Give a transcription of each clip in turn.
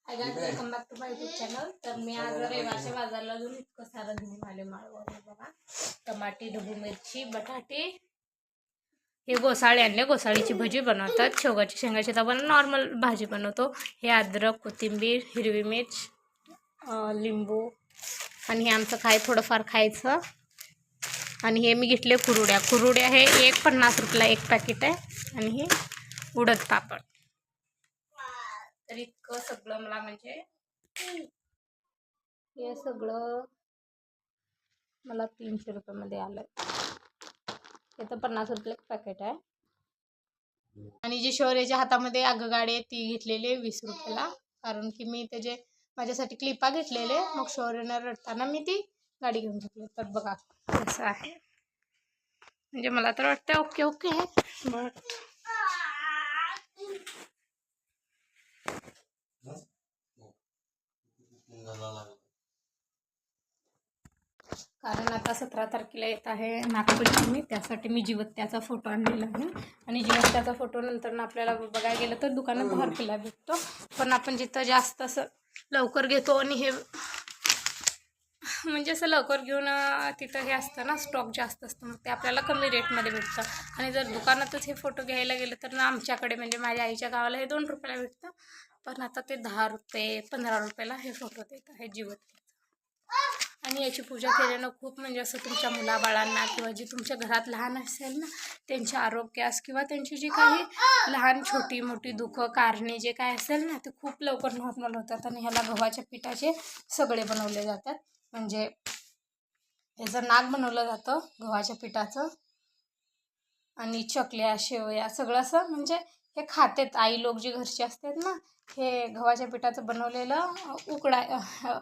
High guys, welcome back to my YouTube channel. तर मी आज रविवारच्या बाजारला जाऊन इतकं सारं घेऊन आले माळवं बघा। टमाटे, ढबू मिरची, बटाटे, हे गोसाळे आणले। गोसाळीची भजी बनवतात, शेवगाची शेंगाची तर आपण नॉर्मल भाजी बनवतो। हे अद्रक, कोथिंबीर, हिरवी मिर्च, लिंबू आणि हे आमचं थोडंफार खायचं। आणि हे मी घेतले कुरुड्या हे 1.50 रुपयाला एक पॅकेट आहे। आणि हे उडद पापड। तर इतकं सगळं मला म्हणजे हे सगळं मला 300 रुपयामध्ये आलं। हे तर 50 रुपयाला एक पॅकेट आहे। आणि जी शौर्याच्या हातामध्ये आगगाडी आहे ती घेतलेली 20 रुपयाला, कारण की मी त्याचे माझ्यासाठी क्लिपा घेतलेले। मग शौर्यानं रडताना मी ती गाडी घेऊन घेतली। तर बघा कसं आहे, म्हणजे मला तर वाटतं ओके ओके आहे। बट कारण आता 17 तारखेला येत आहे नागपंचमी, त्यासाठी मी जिवत्याचा फोटो आणलेला आहे। आणि जिवत्याचा फोटो नंतर आपल्याला बघायला गेलं तर दुकानात 10 रुपयाला भेटतो, पण आपण जिथं जास्त असं लवकर घेतो आणि हे म्हणजे असं लवकर घेऊन तिथं हे असतं ना, स्टॉक जास्त असतं, मग ते आपल्याला कमी रेटमध्ये भेटतं। आणि जर दुकानातच हे फोटो घ्यायला गेलं तर ना, आमच्याकडे म्हणजे माझ्या आईच्या गावाला हे 2 रुपयाला भेटतं, पण आता ते 10 रुपये 15 रुपयाला हे फोटो देत आहे जिवत्याचं। आणि याची पूजा केल्यानं खूप म्हणजे असं तुमच्या मुलाबाळांना किंवा जी तुमच्या घरात लहान असेल ना, त्यांच्या आरोग्यास किंवा त्यांची जी काही लहान छोटी मोठी दुःख कारणे जे काय असेल ना, ते खूप लवकर नॉर्मल होतात। आणि ह्याला गव्हाच्या पिठाचे सगळे बनवले जातात, म्हणजे याचं नाग बनवलं जातं गव्हाच्या पिठाचं। आणि चकल्या शेवया सगळं असं म्हणजे हे खातेत आई लोक जे घरचे असतात ना, हे गव्हाच्या पिठाचं बनवलेलं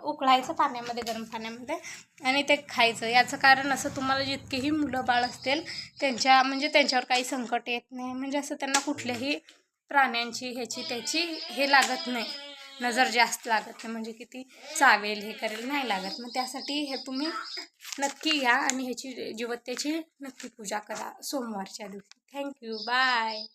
उकळायचं पाण्यामध्ये, गरम पाण्यामध्ये, आणि ते खायचं। याचं कारण असं, तुम्हाला जितकेही मुलं बाळ असतील त्यांच्यावर काही संकट येत नाही, म्हणजे असं त्यांना कुठल्याही प्राण्यांची ह्याची त्याची हे लागत नाही, नजर जास्त लागत नाही, म्हणजे किती चावेल हे करेल नाही लागत। मग त्यासाठी हे तुम्ही नक्की घ्या आणि ह्याची जिवत्याची नक्की पूजा करा सोमवारच्या दिवशी। Thank you, bye.